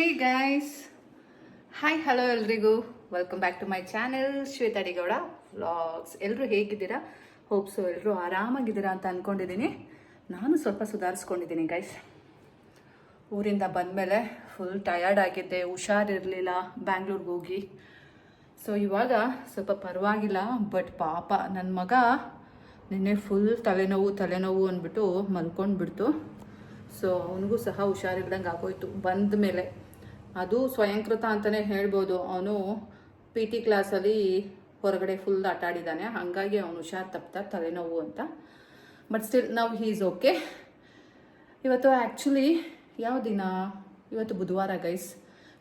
ಹೇ guys, hi hello ಎಲ್ರಿಗೂ, welcome back to my channel Shweta Adigowda vlogs. ಎಲ್ಲರೂ ಹೇಗಿದ್ದೀರಾ? ಹೋಪ್ಸು ಎಲ್ಲರೂ ಆರಾಮಾಗಿದ್ದೀರಾ ಅಂತ ಅಂದ್ಕೊಂಡಿದ್ದೀನಿ. ನಾನು ಸ್ವಲ್ಪ ಸುಧಾರಿಸ್ಕೊಂಡಿದ್ದೀನಿ ಗೈಸ್. ಊರಿಂದ ಬಂದಮೇಲೆ ಫುಲ್ ಟಯರ್ಡ್ ಆಗಿದ್ದೆ, ಹುಷಾರಿರಲಿಲ್ಲ ಬ್ಯಾಂಗ್ಳೂರ್ಗೆ ಹೋಗಿ. ಸೊ ಇವಾಗ ಸ್ವಲ್ಪ ಪರವಾಗಿಲ್ಲ. ಬಟ್ ಪಾಪ ನನ್ನ ಮಗ ನಿನ್ನೆ ಫುಲ್ ತಲೆನೋವು ಅಂದ್ಬಿಟ್ಟು ಮಲ್ಕೊಂಡ್ಬಿಡ್ತು. ಸೊ ಅವನಿಗೂ ಸಹ ಹುಷಾರಿಲ್ದಂಗೆ ಆಗೋಯ್ತು ಬಂದ ಮೇಲೆ. ಅದು ಸ್ವಯಂಕೃತ ಅಂತಲೇ ಹೇಳ್ಬೋದು. ಅವನು PT ಕ್ಲಾಸಲ್ಲಿ ಹೊರಗಡೆ ಫುಲ್ ಆಟ ಆಡಿದ್ದಾನೆ, ಹಾಗಾಗಿ ಅವನು ಹುಷಾರು ತಪ್ತಾ ತಲೆನೋವು ಅಂತ. ಬಟ್ ಸ್ಟಿಲ್ ನಾವು ಈಸ್ ಓಕೆ. ಇವತ್ತು ಆ್ಯಕ್ಚುಲಿ ಯಾವ ದಿನ? ಇವತ್ತು ಬುಧವಾರ ಗೈಸ್.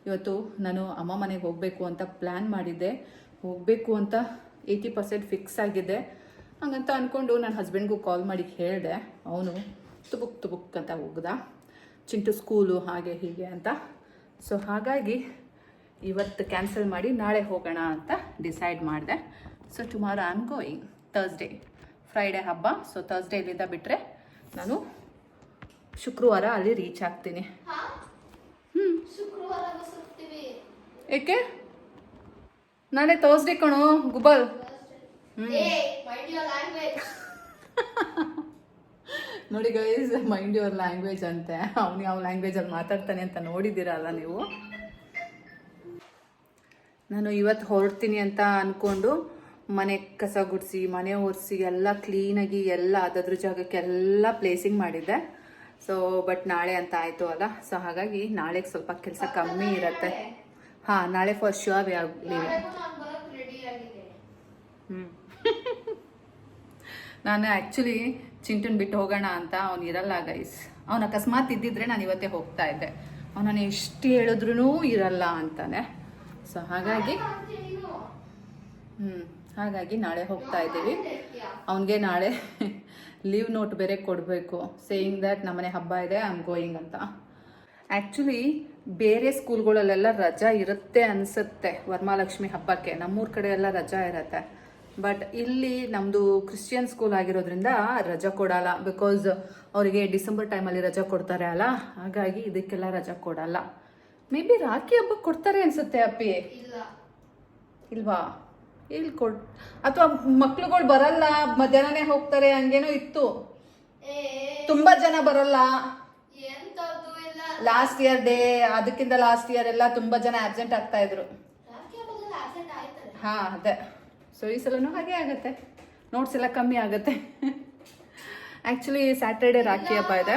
ಇವತ್ತು ನಾನು ಅಮ್ಮ ಮನೆಗೆ ಹೋಗಬೇಕು ಅಂತ ಪ್ಲ್ಯಾನ್ ಮಾಡಿದ್ದೆ. ಹೋಗಬೇಕು ಅಂತ 80% ಫಿಕ್ಸ್ ಆಗಿದ್ದೆ. ಹಂಗಂತ ಅಂದ್ಕೊಂಡು ನನ್ನ ಹಸ್ಬೆಂಡ್ಗೂ ಕಾಲ್ ಮಾಡಿ ಹೇಳಿದೆ. ಅವನು ತುಬುಕ್ ಅಂತ ಹೋಗ್ದ, ಚಿಂಟು ಸ್ಕೂಲು ಹಾಗೆ ಹೀಗೆ ಅಂತ. ಸೊ ಹಾಗಾಗಿ ಇವತ್ತು ಕ್ಯಾನ್ಸಲ್ ಮಾಡಿ ನಾಳೆ ಹೋಗೋಣ ಅಂತ ಡಿಸೈಡ್ ಮಾಡಿದೆ. So tomorrow I am going. Thursday, Friday ಹಬ್ಬ. ಸೊ ಥರ್ಸ್ಡೇ ಇಲ್ಲಿಂದ ಬಿಟ್ಟರೆ ನಾನು ಶುಕ್ರವಾರ ಅಲ್ಲಿ ರೀಚ್ ಆಗ್ತೀನಿ. ಏಕೆ? ನಾಳೆ ಥರ್ಸ್ಡೇ ಕಣೋ ಗುಬಲ್. ನೋಡಿ ಗೈಸ್, ಮೈಂಡ್ ಯುವರ್ ಲ್ಯಾಂಗ್ವೇಜ್ ಅಂತೆ. ಅವ್ನು ಯಾವ ಲ್ಯಾಂಗ್ವೇಜಲ್ಲಿ ಮಾತಾಡ್ತಾನೆ ಅಂತ ನೋಡಿದ್ದೀರಲ್ಲ ನೀವು. ನಾನು ಇವತ್ತು ಹೊರಡ್ತೀನಿ ಅಂತ ಅಂದ್ಕೊಂಡು ಮನೆ ಕಸ ಗುಡಿಸಿ, ಮನೆ ಒರೆಸಿ, ಎಲ್ಲ ಕ್ಲೀನಾಗಿ ಎಲ್ಲ ಅದ್ರ ಜಾಗಕ್ಕೆಲ್ಲ ಪ್ಲೇಸಿಂಗ್ ಮಾಡಿದ್ದೆ. ಸೊ ಬಟ್ ನಾಳೆ ಅಂತ ಆಯಿತು ಅಲ್ಲ. ಸೊ ಹಾಗಾಗಿ ನಾಳೆಗೆ ಸ್ವಲ್ಪ ಕೆಲಸ ಕಮ್ಮಿ ಇರುತ್ತೆ. ಹಾಂ, ನಾಳೆ ಫಾರ್ ಶ್ಯೂರ್ ಲೀವ್. ನಾನು ಆ್ಯಕ್ಚುಲಿ ಚಿಂಟನ್ ಬಿಟ್ಟು ಹೋಗೋಣ ಅಂತ ಅವ್ನು ಇರಲ್ಲ ಗೈಸ್. ಅವನು ಅಕಸ್ಮಾತ್ ಇದ್ದಿದ್ರೆ ನಾನು ಇವತ್ತೇ ಹೋಗ್ತಾ ಇದ್ದೆ. ಅವನನ್ನು ಎಷ್ಟು ಹೇಳಿದ್ರೂ ಇರಲ್ಲ ಅಂತಾನೆ. ಸೊ ಹಾಗಾಗಿ ಹಾಗಾಗಿ ನಾಳೆ ಹೋಗ್ತಾ ಇದ್ದೀವಿ. ಅವನಿಗೆ ನಾಳೆ ಲೀವ್ ನೋಟ್ ಬೇರೆ ಕೊಡಬೇಕು, ಸೇಯಿಂಗ್ ದ್ಯಾಟ್ ನಮ್ಮನೆ ಹಬ್ಬ ಇದೆ, ಐ ಆಮ್ ಗೋಯಿಂಗ್ ಅಂತ. ಆ್ಯಕ್ಚುಲಿ ಬೇರೆ ಸ್ಕೂಲ್ಗಳಲ್ಲೆಲ್ಲ ರಜಾ ಇರುತ್ತೆ ಅನಿಸುತ್ತೆ ವರಮಹಾಲಕ್ಷ್ಮಿ ಹಬ್ಬಕ್ಕೆ. ನಮ್ಮೂರ ಕಡೆ ಎಲ್ಲ ರಜಾ ಇರುತ್ತೆ. ಬಟ್ ಇಲ್ಲಿ ನಮ್ಮದು ಕ್ರಿಶ್ಚಿಯನ್ ಸ್ಕೂಲ್ ಆಗಿರೋದ್ರಿಂದ ರಜಾ ಕೊಡಲ್ಲ. ಬಿಕಾಸ್ ಅವರಿಗೆ ಡಿಸೆಂಬರ್ ಟೈಮಲ್ಲಿ ರಜಾ ಕೊಡ್ತಾರೆ ಅಲ್ಲ, ಹಾಗಾಗಿ ಇದಕ್ಕೆಲ್ಲ ರಜಾ ಕೊಡಲ್ಲ. ಮೇ ಬಿ ರಾಖಿ ಹಬ್ಬಕ್ಕೆ ಕೊಡ್ತಾರೆ ಅನ್ಸುತ್ತೆ. ಅಪ್ಪಿ ಇಲ್ವಾ? ಇಲ್ಲಿ ಅಥವಾ ಮಕ್ಳುಗಳು ಬರಲ್ಲ, ಮಧ್ಯಾಹ್ನನೇ ಹೋಗ್ತಾರೆ, ಹಂಗೇನೋ ಇತ್ತು. ತುಂಬಾ ಜನ ಬರಲ್ಲ. ಲಾಸ್ಟ್ ಇಯರ್ ಡೇ, ಅದಕ್ಕಿಂತ ಲಾಸ್ಟ್ ಇಯರ್ ಎಲ್ಲ ತುಂಬಾ ಜನ ಆಬ್ಸೆಂಟ್ ಆಗ್ತಾ ಇದ್ರು. ಹಾ ಅದೇ. ಸೊ ಈ ಸಲನೂ ಹಾಗೆ ಆಗುತ್ತೆ, ನೋಟ್ಸ್ ಎಲ್ಲ ಕಮ್ಮಿ ಆಗುತ್ತೆ. ಆ್ಯಕ್ಚುಲಿ ಸ್ಯಾಟರ್ಡೆ ರಾಖಿ ಹಬ್ಬ ಇದೆ.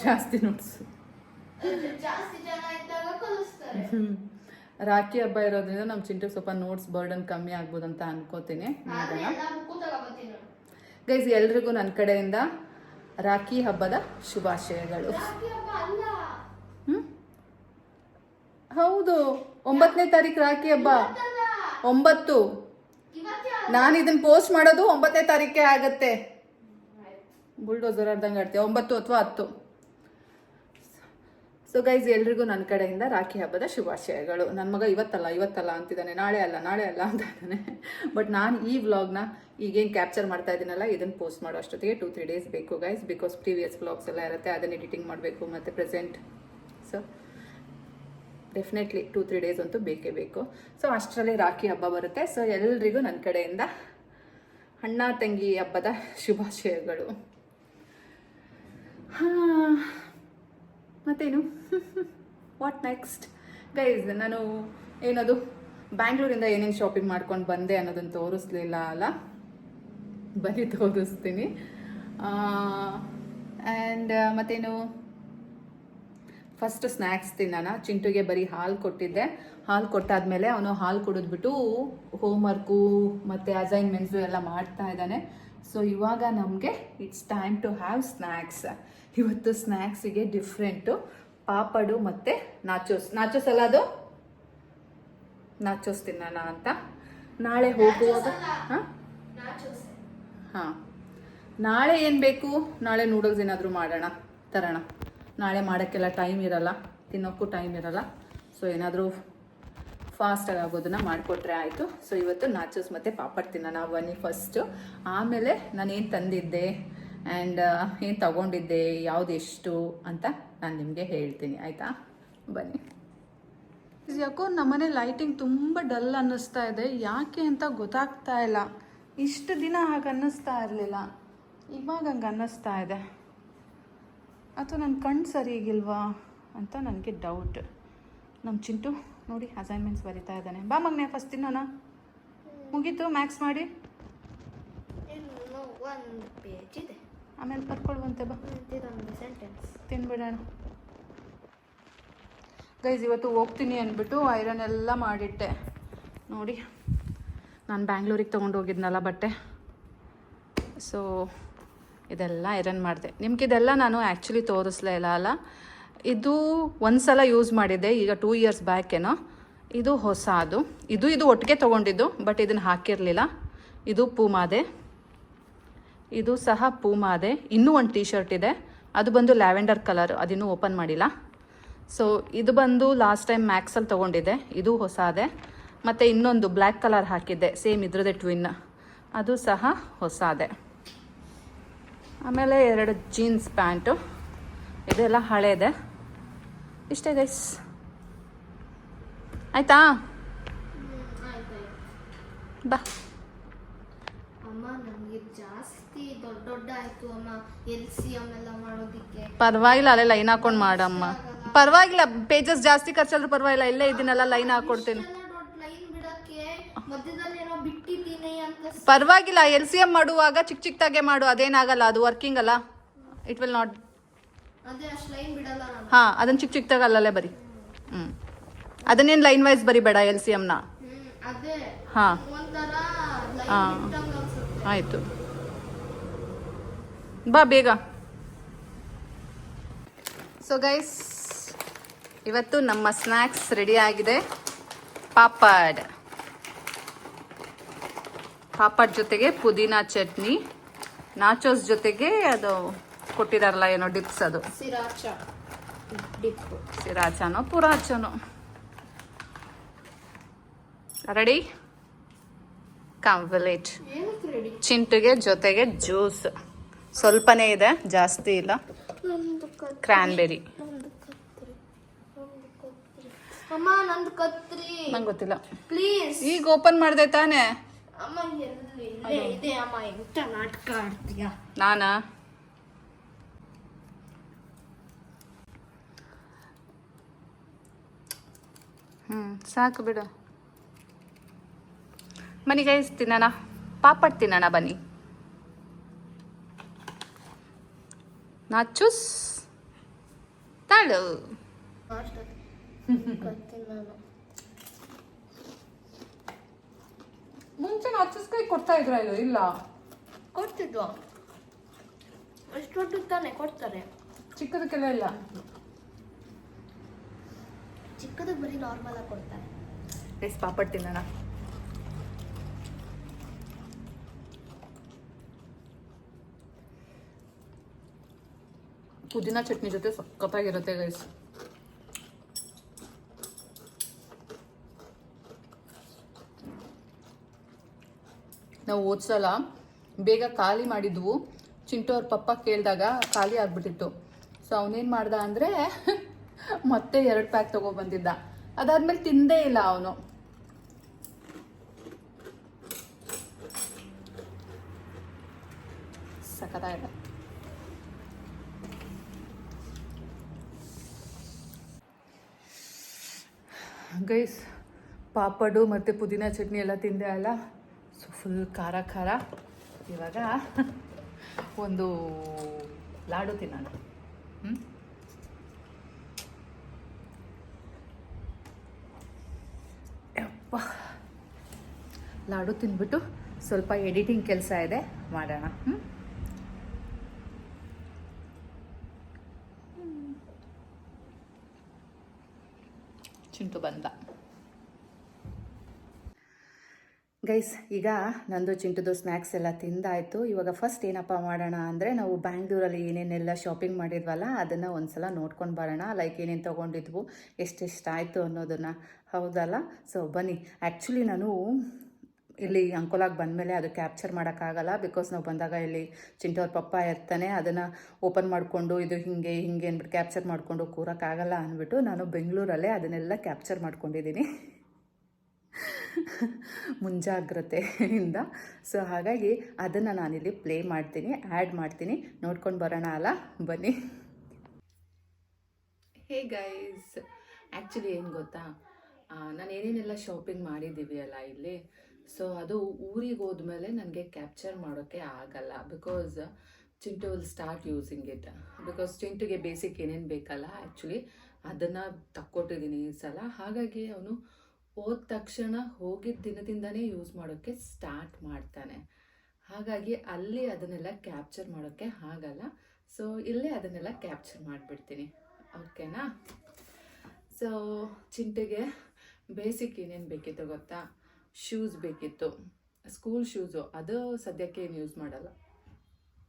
ಜಾಸ್ತಿ ನೋಟ್ಸ್. ರಾಖಿ ಹಬ್ಬ ಇರೋದ್ರಿಂದ ನಮ್ಮ ಚಿಂಟು ಸ್ವಲ್ಪ ನೋಟ್ಸ್ ಬರ್ಡನ್ ಕಮ್ಮಿ ಆಗ್ಬೋದು ಅಂತ ಅನ್ಕೋತೀನಿ. ಗೈಸ್, ಎಲ್ರಿಗೂ ನನ್ನ ಕಡೆಯಿಂದ ರಾಖಿ ಹಬ್ಬದ ಶುಭಾಶಯಗಳು. ಹೌದು, 9ನೇ ತಾರೀಕು ರಾಖಿ ಹಬ್ಬ. 9. ನಾನು ಇದನ್ನ ಪೋಸ್ಟ್ ಮಾಡೋದು 9ನೇ ತಾರೀಕೆ ಆಗತ್ತೆ. ಬುಲ್ಡೋಸರ್ ಆಡ್ದಂಗೆ ಆಡ್ತೀವಿ. 9 ಅಥವಾ 10. ಸೊ ಗೈಸ್, ಎಲ್ರಿಗೂ ನನ್ನ ಕಡೆಯಿಂದ ರಾಖಿ ಹಬ್ಬದ ಶುಭಾಶಯಗಳು. ನನ್ನ ಮಗ ಇವತ್ತಲ್ಲ ಅಂತಿದ್ದಾನೆ, ನಾಳೆ ಅಲ್ಲ ಅಂತ ಇದ್ದಾನೆ. ಬಟ್ ನಾನು ಈ ವ್ಲಾಗ್ನ ಈಗೇನು ಕ್ಯಾಪ್ಚರ್ ಮಾಡ್ತಾ ಇದ್ದೀನಲ್ಲ, ಇದನ್ನು ಪೋಸ್ಟ್ ಮಾಡೋ ಅಷ್ಟೊತ್ತಿಗೆ 2-3 ಡೇಸ್ ಬೇಕು ಗೈಸ್. ಬಿಕಾಸ್ ಪ್ರೀವಿಯಸ್ ವ್ಲಾಗ್ಸ್ ಎಲ್ಲ ಇರುತ್ತೆ, ಅದನ್ನು ಎಡಿಟಿಂಗ್ ಮಾಡಬೇಕು ಮತ್ತು ಪ್ರೆಸೆಂಟ್. ಸೊ ಡೆಫಿನೆಟ್ಲಿ 2-3 ಡೇಸ್ ಅಂತೂ ಬೇಕೇ ಬೇಕು. ಸೊ ಅಷ್ಟರಲ್ಲಿ ರಾಖಿ ಹಬ್ಬ ಬರುತ್ತೆ. ಸೊ ಎಲ್ರಿಗೂ ನನ್ನ ಕಡೆಯಿಂದ ಅಣ್ಣ ತಂಗಿ ಹಬ್ಬದ ಶುಭಾಶಯಗಳು. ಹಾಂ, ಮತ್ತೇನು ವಾಟ್ ನೆಕ್ಸ್ಟ್ ಗೈಸ್? ನಾನು ಏನದು ಬ್ಯಾಂಗ್ಳೂರಿಂದ ಏನೇನು ಶಾಪಿಂಗ್ ಮಾಡ್ಕೊಂಡು ಬಂದೆ ಅನ್ನೋದನ್ನು ತೋರಿಸ್ಲಿಲ್ಲ ಅಲ್ಲ, ಬರೀ ತೋರಿಸ್ತೀನಿ. ಆ್ಯಂಡ್ ಮತ್ತೇನು, ಫಸ್ಟ್ ಸ್ನ್ಯಾಕ್ಸ್ ತಿನ್ನೋಣ. ಚಿಂಟುಗೆ ಬರೀ ಹಾಲು ಕೊಟ್ಟಿದ್ದೆ. ಹಾಲು ಕೊಟ್ಟಾದ್ಮೇಲೆ ಅವನು ಹಾಲು ಕುಡಿದ್ಬಿಟ್ಟು ಹೋಮ್ವರ್ಕು ಮತ್ತು ಅಸೈನ್ಮೆಂಟ್ಸು ಎಲ್ಲ ಮಾಡ್ತಾ ಇದ್ದಾನೆ. ಸೊ ಇವಾಗ ನಮಗೆ it's time to have snacks. ಇವತ್ತು ಸ್ನ್ಯಾಕ್ಸಿಗೆ ಡಿಫ್ರೆಂಟು ಪಾಪಡು ಮತ್ತು ನಾಚೋಸ್ ಅಲ್ಲ, ಅದು ನಾಚೋಸ್ ತಿನ್ನೋಣ ಅಂತ. ನಾಳೆ ಹೋಗುವಾಗ ಹಾಂ, ನಾಳೆ ಏನು ಬೇಕು? ನಾಳೆ ನೂಡಲ್ಸ್ ಏನಾದರೂ ತರೋಣ. ನಾಳೆ ಮಾಡೋಕ್ಕೆಲ್ಲ ಟೈಮ್ ಇರಲ್ಲ, ತಿನ್ನೋಕ್ಕೂ ಟೈಮ್ ಇರಲ್ಲ. ಸೊ ಏನಾದರೂ ಫಾಸ್ಟಾಗಿ ಆಗೋದನ್ನು ಮಾಡಿಕೊಟ್ರೆ ಆಯಿತು. ಸೊ ಇವತ್ತು ನಾಚೋಸ್ ಮತ್ತು ಪಾಪಡ್ ತಿನ್ನೋಣ ಬನ್ನಿ ಫಸ್ಟು. ಆಮೇಲೆ ನಾನೇನು ತಂದಿದ್ದೆ ಆ್ಯಂಡ್ ಏನು ತಗೊಂಡಿದ್ದೆ, ಯಾವುದು ಎಷ್ಟು ಅಂತ ನಾನು ನಿಮಗೆ ಹೇಳ್ತೀನಿ, ಆಯಿತಾ? ಬನ್ನಿ. ಯಾಕೋ ನಮ್ಮನೆ ಲೈಟಿಂಗ್ ತುಂಬ ಡಲ್ ಅನ್ನಿಸ್ತಾ ಇದೆ, ಯಾಕೆ ಅಂತ ಗೊತ್ತಾಗ್ತಾ ಇಲ್ಲ. ಇಷ್ಟು ದಿನ ಹಾಗೆ ಅನ್ನಿಸ್ತಾ ಇರಲಿಲ್ಲ, ಇವಾಗ ಹಂಗೆ ಅನ್ನಿಸ್ತಾ ಇದೆ. ಅಥವಾ ನನ್ನ ಕಣ್ಣು ಸರಿಗಿಲ್ವಾ ಅಂತ ನನಗೆ ಡೌಟ್. ನಮ್ಮ ಚಿಂಟು ನೋಡಿ ಅಸೈನ್ಮೆಂಟ್ಸ್ ಬರಿತಾ ಇದ್ದಾನೆ. ಬಾ ಮಗನೇ ಫಸ್ಟ್ ತಿನ್ನೋಣ. ಮುಗೀತು ಮ್ಯಾಕ್ಸ್ ಮಾಡಿ, ಒಂದು ಪೇಜ್ ಇದೆ, ಆಮೇಲೆ ಬರ್ಕೊಳ್ವಂತೆ. ಬಾ ತಿನ್ಬಿಡೋಣ. ಗೈಸ್ ಇವತ್ತು ಹೋಗ್ತೀನಿ ಅಂದ್ಬಿಟ್ಟು ಐರನ್ ಎಲ್ಲ ಮಾಡಿಟ್ಟೆ ನೋಡಿ. ನಾನು ಬ್ಯಾಂಗ್ಳೂರಿಗೆ ತೊಗೊಂಡೋಗಿದ್ನಲ್ಲ ಬಟ್ಟೆ, ಸೊ ಇದೆಲ್ಲ ಐರನ್ ಮಾಡಿದೆ. ನಿಮ್ಗಿದೆಲ್ಲ ನಾನು ಆ್ಯಕ್ಚುಲಿ ತೋರಿಸ್ಲೇ ಇಲ್ಲ ಅಲ್ಲ. ಇದು ಒಂದು ಸಲ ಯೂಸ್ ಮಾಡಿದ್ದೆ, ಈಗ 2 years ಬ್ಯಾಕೇನೋ. ಇದು ಹೊಸ ಅದು, ಇದು ಒಟ್ಟಿಗೆ ತೊಗೊಂಡಿದ್ದು, ಬಟ್ ಇದನ್ನು ಹಾಕಿರಲಿಲ್ಲ. ಇದು ಪೂಮಾದೆ, ಇದು ಸಹ ಪೂಮಾದೆ. ಇನ್ನೂ ಒಂದು ಟೀ ಶರ್ಟ್ ಇದೆ, ಅದು ಬಂದು ಲ್ಯಾವೆಂಡರ್ ಕಲರ್, ಅದಿನ್ನೂ ಓಪನ್ ಮಾಡಿಲ್ಲ. ಸೊ ಇದು ಬಂದು ಲಾಸ್ಟ್ ಟೈಮ್ ಮ್ಯಾಕ್ಸಲ್ಲಿ ತೊಗೊಂಡಿದ್ದೆ, ಇದು ಹೊಸದೇ. ಮತ್ತು ಇನ್ನೊಂದು ಬ್ಲ್ಯಾಕ್ ಕಲರ್ ಹಾಕಿದ್ದೆ, ಸೇಮ್ ಇದ್ರದ್ದೇ ಟ್ವಿನ್, ಅದು ಸಹ ಹೊಸದೇ. ಆಮೇಲೆ 2 ಜೀನ್ಸ್ ಪ್ಯಾಂಟು, ಇದೆಲ್ಲ ಹಳೇದೆ. ಇಷ್ಟೇ ಗೈಸ್, ಆಯಿತಾ? ಬಾ ಅಮ್ಮ. ನನಗೆ ಜಾಸ್ತಿ ದೊಡ್ಡ ಆಯಿತು ಅಮ್ಮ, LCM ಎಲ್ಲ ಮಾಡೋದಕ್ಕೆ. ಪರವಾಗಿಲ್ಲ, ಅಲ್ಲೇ ಲೈನ್ ಹಾಕೊಂಡು ಮಾಡಮ್ಮ. ಪರವಾಗಿಲ್ಲ, ಪೇಜಸ್ ಜಾಸ್ತಿ ಖರ್ಚಾದ್ರೂ ಪರವಾಗಿಲ್ಲ, ಇಲ್ಲೇ ಇದನ್ನೆಲ್ಲ ಲೈನ್ ಹಾಕೊಡ್ತೀನಿ. ಪರವಾಗಿಲ್ಲ, LCM ಮಾಡುವಾಗ ಚಿಕ್ಕದಾಗೆ ಮಾಡು, ಅದೇನಾಗಲ್ಲ, ಅದು ವರ್ಕಿಂಗ್ ಅಲ್ಲ, ಇಟ್ ವಿಲ್ ನಾಟ್. ಹಾಂ, ಅದನ್ನು ಚಿಕ್ಕದಾಗಿ ಅಲ್ಲಲ್ಲೇ ಬರಿ. ಅದನ್ನೇನು ಲೈನ್ ವೈಸ್ ಬರಿಬೇಡ LCMನ. ಹಾಂ ಹಾಂ ಆಯಿತು, ಬಾ ಬೇಗ. ಸೊ ಗೈಸ್, ಇವತ್ತು ನಮ್ಮ ಸ್ನ್ಯಾಕ್ಸ್ ರೆಡಿ ಆಗಿದೆ. ಪಾಪಡ್ ಜೊತೆಗೆ ಪುದೀನಾ ಚಟ್ನಿ, ನಾಚೋಸ್ ಜೊತೆಗೆ ಅದು ಕೊಟ್ಟಿದಾರಲ್ಲ ಏನೋ ಡಿಪ್ಸ್, ಅದು ಸಿರಾಚಾನೋ ಪುರಾಚನೋ. ರೆಡಿ? ಕಂಪ್ಲೀಟ್. ಚಿಂಟುಗೆ ಜೊತೆಗೆ ಜ್ಯೂಸ್ ಸ್ವಲ್ಪನೇ ಇದೆ, ಜಾಸ್ತಿ ಇಲ್ಲ. ಕ್ರಾನ್ಬೆರಿ. ಅಮ್ಮ ನಂದು ಕತ್ರಿ. ನಂಗೆ ಗೊತ್ತಿಲ್ಲ, ಪ್ಲೀಸ್. ಈಗ ಓಪನ್ ಮಾಡಿದೆ ತಾನೇ ಅಮ್ಮ. ಎಲ್ಲಿ ಇದೆ ಅಮ್ಮ? ಎಂತ ನಾಟಕ ಆಡ್ತೀಯ? ನಾನಾ? ಸಾಕು ಬಿಡು. ಬನ್ನಿ ಗೈಸ್, ತಿನ್ನೋಣ, ಪಾಪಡ್ ತಿನ್ನೋಣ ಬನ್ನಿ. ನಾಚೂಸ್ ತಾಳು. ಮುಂಚೆ ನಾಚೂಸ್ಕಾಯಿ ಕೊಡ್ತಾ ಇದ್ರ? ಇಲ್ಲ ಕೊಡ್ತಿದ್ವು, ಎಷ್ಟು ದೊಡ್ಡ ತಾನೆ ಕೊಡ್ತಾರೆ, ಚಿಕ್ಕದಕ್ಕೆಲ್ಲ ಇಲ್ಲ. ಚಿಕ್ಕದಕ್ಕೆ ಬರೀ ನಾರ್ಮಲ್ ಆಗಿ ಕೊಡ್ತಾರೆ. ಗೈಸ್ ಪಾಪಡ್ ತಿನ್ನೋಣ. ಪುದೀನಾ ಚಟ್ನಿ ಜೊತೆ ಸಖತ್ತಾಗಿರುತ್ತೆ ಗೈಸ್. ನಾವು ಓದ್ಸಲ ಬೇಗ ಖಾಲಿ ಮಾಡಿದ್ವು. ಚಿಂಟು ಅವ್ರ ಪಪ್ಪ ಕೇಳಿದಾಗ ಖಾಲಿ ಆಗ್ಬಿಟ್ಟಿತ್ತು. ಸೊ ಅವನೇನು ಮಾಡ್ದ ಅಂದರೆ ಮತ್ತೆ 2 ಪ್ಯಾಕ್ ತೊಗೊಬಂದಿದ್ದ. ಅದಾದ್ಮೇಲೆ ತಿಂದೇ ಇಲ್ಲ ಅವನು. ಸಖತ್ತಾಗಿದೆ. ಗೈಸ್, ಪಾಪಡು ಮತ್ತು ಪುದೀನಾ ಚಟ್ನಿ ಎಲ್ಲ ತಿಂದೆ ಅಲ್ಲ, ಸೊ ಫುಲ್ ಖಾರ ಖಾರ. ಇವಾಗ ಒಂದು ಲಾಡು ತಿನ್ನೋಣ. ಯಪ್ಪ, ಲಾಡು ತಿಂದ್ಬಿಟ್ಟು ಸ್ವಲ್ಪ ಎಡಿಟಿಂಗ್ ಕೆಲಸ ಇದೆ, ಮಾಡೋಣ. ಚಿಂಟು ಬಂದ. ಗೈಸ್, ಈಗ ನಂದು ಚಿಂಟುದು ಸ್ನ್ಯಾಕ್ಸ್ ಎಲ್ಲ ತಿಂದಾಯಿತು. ಇವಾಗ ಫಸ್ಟ್ ಏನಪ್ಪ ಮಾಡೋಣ ಅಂದರೆ, ನಾವು ಬ್ಯಾಂಗ್ಳೂರಲ್ಲಿ ಏನೇನೆಲ್ಲ ಶಾಪಿಂಗ್ ಮಾಡಿದ್ವಲ್ಲ ಅದನ್ನು ಒಂದು ಸಲ ನೋಡ್ಕೊಂಡು ಬರೋಣ. ಲೈಕ್ ಏನೇನು ತೊಗೊಂಡಿದ್ವು, ಎಷ್ಟೆಷ್ಟು ಆಯಿತು ಅನ್ನೋದನ್ನು. ಹೌದಲ್ಲ? ಸೊ ಬನ್ನಿ. ಆ್ಯಕ್ಚುಲಿ ನಾನು ಇಲ್ಲಿ ಅಂಕೋಲಾಗಿ ಬಂದಮೇಲೆ ಅದು ಕ್ಯಾಪ್ಚರ್ ಮಾಡೋಕ್ಕಾಗಲ್ಲ, ಬಿಕಾಸ್ ನಾವು ಬಂದಾಗ ಇಲ್ಲಿ ಚಿಂಟು ಅವ್ರ ಪಪ್ಪ ಇರ್ತಾನೆ, ಅದನ್ನು ಓಪನ್ ಮಾಡಿಕೊಂಡು ಇದು ಹಿಂಗೆ ಹಿಂಗೆ ಅಂದ್ಬಿಟ್ಟು ಕ್ಯಾಪ್ಚರ್ ಮಾಡಿಕೊಂಡು ಕೂರೋಕ್ಕಾಗಲ್ಲ ಅಂದ್ಬಿಟ್ಟು ನಾನು ಬೆಂಗಳೂರಲ್ಲೇ ಅದನ್ನೆಲ್ಲ ಕ್ಯಾಪ್ಚರ್ ಮಾಡ್ಕೊಂಡಿದ್ದೀನಿ ಮುಂಜಾಗ್ರತೆಯಿಂದ. ಸೊ ಹಾಗಾಗಿ ಅದನ್ನು ನಾನಿಲ್ಲಿ ಪ್ಲೇ ಮಾಡ್ತೀನಿ, ಆ್ಯಡ್ ಮಾಡ್ತೀನಿ, ನೋಡ್ಕೊಂಡು ಬರೋಣ ಅಲ್ಲ, ಬನ್ನಿ. ಹೇ ಗೈಸ್, ಆ್ಯಕ್ಚುಲಿ ಏನು ಗೊತ್ತಾ, ನಾನು ಏನೇನೆಲ್ಲ ಶಾಪಿಂಗ್ ಮಾಡಿದ್ದೀವಿ ಅಲ್ಲ ಇಲ್ಲಿ, ಸೊ ಅದು ಊರಿಗೆ ಹೋದ್ಮೇಲೆ ನನಗೆ ಕ್ಯಾಪ್ಚರ್ ಮಾಡೋಕ್ಕೆ ಆಗಲ್ಲ, because Chintu will start using it. Because ಚಿಂಟುಗೆ ಬೇಸಿಕ್ ಏನೇನು ಬೇಕಲ್ಲ ಆ್ಯಕ್ಚುಲಿ ಅದನ್ನು ತಕ್ಕೊಟ್ಟಿದ್ದೀನಿ ಈ ಸಲ. ಹಾಗಾಗಿ ಅವನು ಹೋದ ತಕ್ಷಣ ಹೋಗಿದ್ದ ದಿನದಿಂದನೇ ಯೂಸ್ ಮಾಡೋಕ್ಕೆ ಸ್ಟಾರ್ಟ್ ಮಾಡ್ತಾನೆ. ಹಾಗಾಗಿ ಅಲ್ಲಿ ಅದನ್ನೆಲ್ಲ ಕ್ಯಾಪ್ಚರ್ ಮಾಡೋಕ್ಕೆ ಆಗಲ್ಲ, ಸೊ ಇಲ್ಲೇ ಅದನ್ನೆಲ್ಲ ಕ್ಯಾಪ್ಚರ್ ಮಾಡಿಬಿಡ್ತೀನಿ, ಓಕೆನಾ. ಸೊ ಚಿಂಟಿಗೆ ಬೇಸಿಕ್ ಏನೇನು ಬೇಕಿತ್ತು ಗೊತ್ತಾ, ಶೂಸ್ ಬೇಕಿತ್ತು, ಸ್ಕೂಲ್ ಶೂಸು. ಅದು ಸದ್ಯಕ್ಕೆ ಏನು ಯೂಸ್ ಮಾಡಲ್ಲ,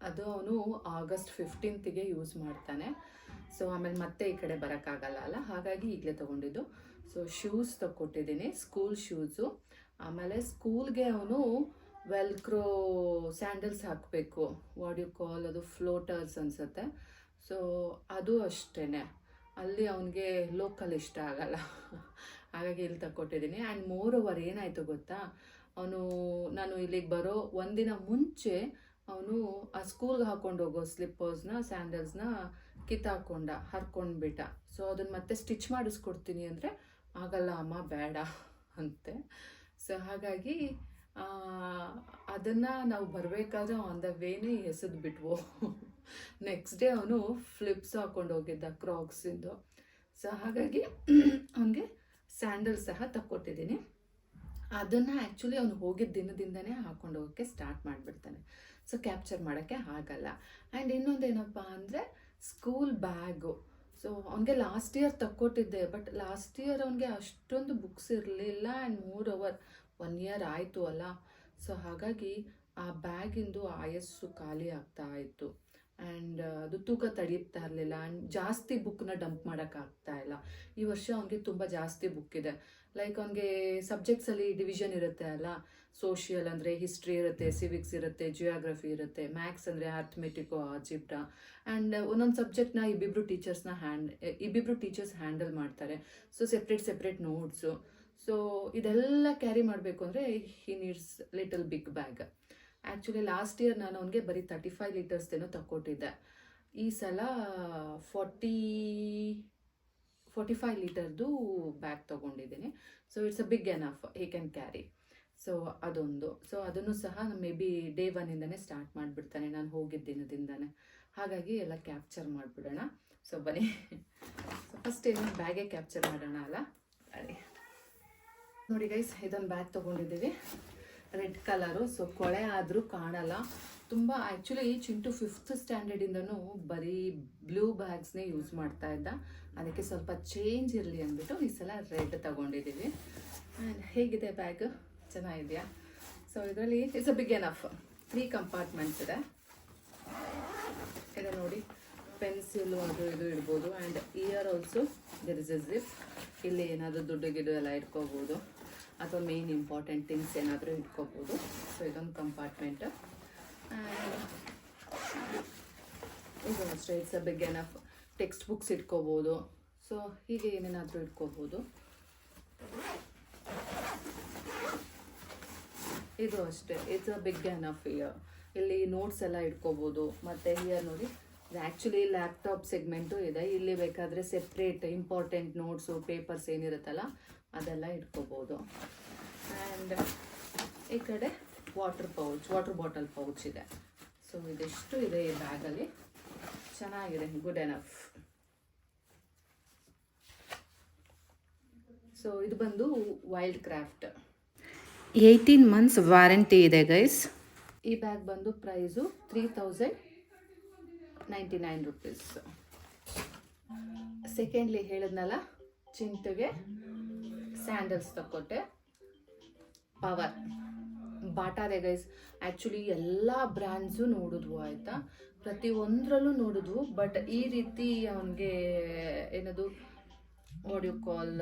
ಅದು ಅವನು ಆಗಸ್ಟ್ 15ಗೆ ಯೂಸ್ ಮಾಡ್ತಾನೆ. ಸೊ ಆಮೇಲೆ ಮತ್ತೆ ಈ ಕಡೆ ಬರೋಕ್ಕಾಗಲ್ಲ ಅಲ್ಲ, ಹಾಗಾಗಿ ಈಗಲೇ ತೊಗೊಂಡಿದ್ದು. ಸೊ ಶೂಸ್ ತೊಗೊಟ್ಟಿದ್ದೀನಿ, ಸ್ಕೂಲ್ ಶೂಸು. ಆಮೇಲೆ ಸ್ಕೂಲ್ಗೆ ಅವನು ವೆಲ್ಕ್ರೋ ಸ್ಯಾಂಡಲ್ಸ್ ಹಾಕಬೇಕು, ವಾಟ್ ಯು ಕಾಲ್, ಅದು ಫ್ಲೋಟರ್ಸ್ ಅನಿಸುತ್ತೆ. ಸೊ ಅದು ಅಷ್ಟೇ, ಅಲ್ಲಿ ಅವನಿಗೆ ಲೋಕಲ್ ಇಷ್ಟ ಆಗಲ್ಲ, ಹಾಗಾಗಿ ಇಲ್ಲಿ ತಗೊಟ್ಟಿದ್ದೀನಿ. ಆ್ಯಂಡ್ ಮೋರ್ ಓವರ್ ಏನಾಯಿತು ಗೊತ್ತಾ, ನಾನು ಇಲ್ಲಿಗೆ ಬರೋ ಒಂದಿನ ಮುಂಚೆ ಅವನು ಆ ಸ್ಕೂಲ್ಗೆ ಹಾಕ್ಕೊಂಡು ಹೋಗೋ ಸ್ಲಿಪ್ಪರ್ಸ್ನ ಸ್ಯಾಂಡಲ್ಸ್ನ ಕಿತ್ತಾಕೊಂಡ, ಹರ್ಕೊಂಡ್ಬಿಟ್ಟ. ಸೊ ಅದನ್ನು ಮತ್ತೆ ಸ್ಟಿಚ್ ಮಾಡಿಸ್ಕೊಡ್ತೀನಿ ಅಂದರೆ ಆಗಲ್ಲ ಅಮ್ಮ, ಬೇಡ ಅಂತೆ. ಸೊ ಹಾಗಾಗಿ ಅದನ್ನು ನಾವು ಬರಬೇಕಾದ್ರೆ ಆನ್ ದ ವೇನೇ ಎಸೆದು ಬಿಟ್ವು. ನೆಕ್ಸ್ಟ್ ಡೇ ಅವನು ಫ್ಲಿಪ್ಸ್ ಹಾಕ್ಕೊಂಡು ಹೋಗಿದ್ದ ಕ್ರಾಕ್ಸಿಂದು. ಸೊ ಹಾಗಾಗಿ ಅವನಿಗೆ ಸ್ಯಾಂಡಲ್ಸ್ ಸಹ ತಕ್ಕೊಟ್ಟಿದ್ದೀನಿ. ಅದನ್ನು ಆ್ಯಕ್ಚುಲಿ ಅವನು ಹೋಗಿದ್ದ ದಿನದಿಂದನೇ ಹಾಕ್ಕೊಂಡು ಹೋಗೋಕ್ಕೆ ಸ್ಟಾರ್ಟ್ ಮಾಡಿಬಿಡ್ತಾನೆ, ಸೊ ಕ್ಯಾಪ್ಚರ್ ಮಾಡೋಕ್ಕೆ ಆಗಲ್ಲ. ಆ್ಯಂಡ್ ಇನ್ನೊಂದೇನಪ್ಪ ಅಂದರೆ ಸ್ಕೂಲ್ ಬ್ಯಾಗು. ಸೊ ಅವನಿಗೆ ಲಾಸ್ಟ್ ಇಯರ್ ತಕ್ಕೊಟ್ಟಿದ್ದೆ, ಬಟ್ ಲಾಸ್ಟ್ ಇಯರ್ ಅವನಿಗೆ ಅಷ್ಟೊಂದು ಬುಕ್ಸ್ ಇರಲಿಲ್ಲ. ಆ್ಯಂಡ್ ಮೋರ್ ಓವರ್ 1 ಇಯರ್ ಆಯಿತು ಅಲ್ಲ, ಸೊ ಹಾಗಾಗಿ ಆ ಬ್ಯಾಗಿಂದು ಆಯಸ್ಸು ಖಾಲಿ ಆಗ್ತಾ ಇತ್ತು. ಆ್ಯಂಡ್ ಅದು ತೂಕ ತಡೀತಾ ಇರಲಿಲ್ಲ. ಆ್ಯಂಡ್ ಜಾಸ್ತಿ ಬುಕ್ನ ಡಂಪ್ ಮಾಡೋಕ್ಕಾಗ್ತಾ ಇಲ್ಲ. ಈ ವರ್ಷ ಅವನಿಗೆ ತುಂಬ ಜಾಸ್ತಿ ಬುಕ್ ಇದೆ. ಲೈಕ್ ಅವನಿಗೆ ಸಬ್ಜೆಕ್ಟ್ಸಲ್ಲಿ ಡಿವಿಷನ್ ಇರುತ್ತೆ ಅಲ್ಲ, ಸೋಷಿಯಲ್ ಅಂದರೆ ಹಿಸ್ಟ್ರಿ ಇರುತ್ತೆ, ಸಿವಿಕ್ಸ್ ಇರುತ್ತೆ, ಜಿಯೋಗ್ರಫಿ ಇರುತ್ತೆ, ಮ್ಯಾಥ್ಸ್ ಅಂದರೆ ಆರ್ಥಮೆಟಿಕೋ ಆಲ್ಜಿಬ್ರಾ. ಆ್ಯಂಡ್ ಒಂದೊಂದು ಸಬ್ಜೆಕ್ಟ್ನ ಇಬ್ಬಿಬ್ರು ಟೀಚರ್ಸ್ ಹ್ಯಾಂಡಲ್ ಮಾಡ್ತಾರೆ. So separate notes. ಸೊ ಇದೆಲ್ಲ ಕ್ಯಾರಿ ಮಾಡಬೇಕು ಅಂದರೆ he needs little big bag. Actually last year ನಾನು ಅವನಿಗೆ ಬರೀ 35 ಲೀಟರ್ಸ್ದೇನೋ ತಕ್ಕೊಟ್ಟಿದ್ದೆ. ಈ ಸಲ 45 ಲೀಟರ್ದು ಬ್ಯಾಗ್ ತೊಗೊಂಡಿದ್ದೀನಿ. So it's a big enough, he can carry. So ಅದೊಂದು. ಸೊ ಅದನ್ನು ಸಹ ಮೇ ಬಿ ಡೇ 1ಇಂದನೇ ಸ್ಟಾರ್ಟ್ ಮಾಡಿಬಿಡ್ತಾನೆ, ನಾನು ಹೋಗಿದ್ದ ದಿನದಿಂದನೇ. ಹಾಗಾಗಿ ಎಲ್ಲ ಕ್ಯಾಪ್ಚರ್ ಮಾಡಿಬಿಡೋಣ. ಸೊ ಬನ್ನಿ, ಸೊ ಫಸ್ಟ್ ಏನು ಬ್ಯಾಗೇ ಕ್ಯಾಪ್ಚರ್ ಮಾಡೋಣ ಅಲ್ಲ. ಬನ್ನಿ ನೋಡಿ ಗೈಸ್, ಇದೊಂದು ಬ್ಯಾಗ್ ತೊಗೊಂಡಿದ್ದೀವಿ, ರೆಡ್ ಕಲರು. ಸೊ ಕೊಳೆ ಆದರೂ ಕಾಣಲ್ಲ ತುಂಬ. ಆ್ಯಕ್ಚುಲಿ ಚಿಂಟು 5th ಸ್ಟ್ಯಾಂಡರ್ಡಿಂದನೂ ಬರೀ ಬ್ಲೂ ಬ್ಯಾಗ್ಸ್ನೇ ಯೂಸ್ ಮಾಡ್ತಾ ಇದ್ದ, ಅದಕ್ಕೆ ಸ್ವಲ್ಪ ಚೇಂಜ್ ಇರಲಿ ಅಂದ್ಬಿಟ್ಟು ಈ ಸಲ ರೆಡ್ ತಗೊಂಡಿದ್ದೀವಿ. ಆ್ಯಂಡ್ ಹೇಗಿದೆ ಬ್ಯಾಗ್, ಚೆನ್ನಾಗಿದೆಯಾ? ಸೊ ಇದರಲ್ಲಿ it's a big enough, 3 compartments ಇದೆ ನೋಡಿ. ಪೆನ್ಸಿಲು ಅದು ಇದು ಇಡ್ಬೋದು. And here also there is a zip. ಇಲ್ಲಿ ಏನಾದರೂ ದುಡ್ಡು ಗಿಡ್ಡು ಎಲ್ಲ ಇಟ್ಕೋಬೋದು, ಅಥವಾ ಮೇನ್ ಇಂಪಾರ್ಟೆಂಟ್ ಥಿಂಗ್ಸ್ ಏನಾದರೂ ಇಟ್ಕೋಬೋದು. ಸೊ ಇದೊಂದು ಕಂಪಾರ್ಟ್ಮೆಂಟ್. ಆ್ಯಂಡ್ ಇದು ಅಷ್ಟೇ, it's a big enough. Text books ಇಟ್ಕೋಬೋದು. ಸೊ ಹೀಗೆ ಏನೇನಾದರೂ ಇಟ್ಕೋಬೋದು. ಇದು ಅಷ್ಟೇ, ಇಟ್ಸ್ ಅ ಬಿಗ್ ಎನಫ್. ಇಲ್ಲಿ ನೋಟ್ಸ್ ಎಲ್ಲ ಇಟ್ಕೋಬೋದು. ಮತ್ತು ಹಿಯರ್ ನೋಡಿ, ಆ್ಯಕ್ಚುಲಿ ಲ್ಯಾಪ್ಟಾಪ್ ಸೆಗ್ಮೆಂಟು ಇದೆ. ಇಲ್ಲಿ ಬೇಕಾದರೆ ಸೆಪ್ರೇಟ್ ಇಂಪಾರ್ಟೆಂಟ್ ನೋಟ್ಸು, ಪೇಪರ್ಸ್ ಏನಿರುತ್ತಲ್ಲ ಅದೆಲ್ಲ ಇಟ್ಕೋಬೋದು. ಆ್ಯಂಡ್ ಈ ಕಡೆ ವಾಟರ್ ಬಾಟಲ್ ಪೌಚ್ ಇದೆ. ಸೊ ಇದೆಷ್ಟು ಇದೆ ಈ ಬ್ಯಾಗಲ್ಲಿ, ಚೆನ್ನಾಗಿದೆ, ಗುಡ್ ಎನಫ್. ಸೊ ಇದು ಬಂದು ವೈಲ್ಡ್ ಕ್ರಾಫ್ಟ್, 18 months ವಾರಂಟಿ ಇದೆ ಗೈಸ್. ಈ ಬ್ಯಾಗ್ ಬಂದು ಪ್ರೈಸು 3099 rupees. ಸೆಕೆಂಡ್ಲಿ ಹೇಳಿದ್ನಲ್ಲ, ಚಿಂಟುಗೆ ಸ್ಯಾಂಡಲ್ಸ್ ತಕ್ಕೊಟ್ಟೆ, ಪವರ್ ಬಾಟಾದೆ ಗೈಸ್. ಆ್ಯಕ್ಚುಲಿ ಎಲ್ಲ ಬ್ರ್ಯಾಂಡ್ಸು ನೋಡಿದ್ವು ಆಯಿತಾ, ಪ್ರತಿಯೊಂದರಲ್ಲೂ ನೋಡಿದ್ವು. ಬಟ್ ಈ ರೀತಿ ಅವನಿಗೆ ಏನದು ವಾಟ್ ಯು ಕಾಲ್